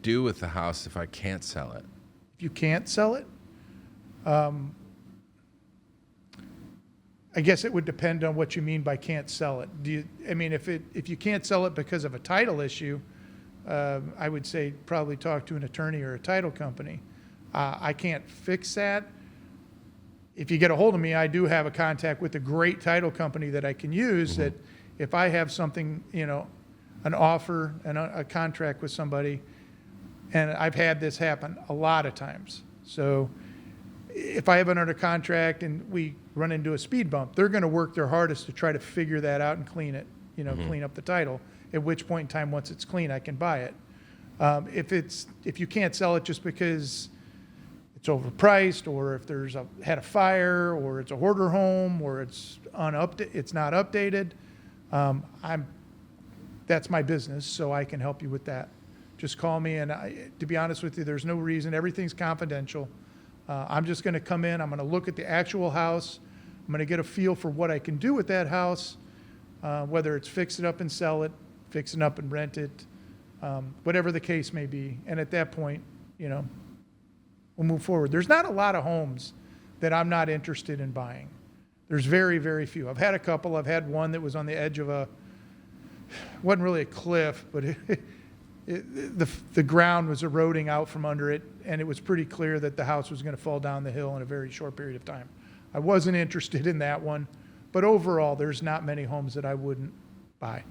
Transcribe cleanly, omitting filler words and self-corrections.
do with the house if I can't sell it? If you can't sell it, I guess it would depend on what you mean by can't sell it. If you can't sell it because of a title issue, I would say probably talk to an attorney or a title company. I can't fix that. If you get a hold of me, I do have a contact with a great title company that I can use, that if I have something, an offer and a contract with somebody, and I've had this happen a lot of times. So if I have it under contract and we run into a speed bump, they're going to work their hardest to try to figure that out and clean it, clean up the title, at which point in time, once it's clean, I can buy it. If you can't sell it just because it's overpriced, or if there's had a fire, or it's a hoarder home, or it's not updated, that's my business, so I can help you with that. Just call me, and to be honest with you, there's no reason. Everything's confidential. I'm just going to come in. I'm going to look at the actual house. I'm going to get a feel for what I can do with that house, whether it's fix it up and sell it, fix it up and rent it, whatever the case may be. And at that point, we'll move forward. There's not a lot of homes that I'm not interested in buying. There's very, very few. I've had a couple. I've had one that was on the edge of wasn't really a cliff, but the ground was eroding out from under it, and it was pretty clear that the house was going to fall down the hill in a very short period of time. I wasn't interested in that one, but overall, there's not many homes that I wouldn't buy.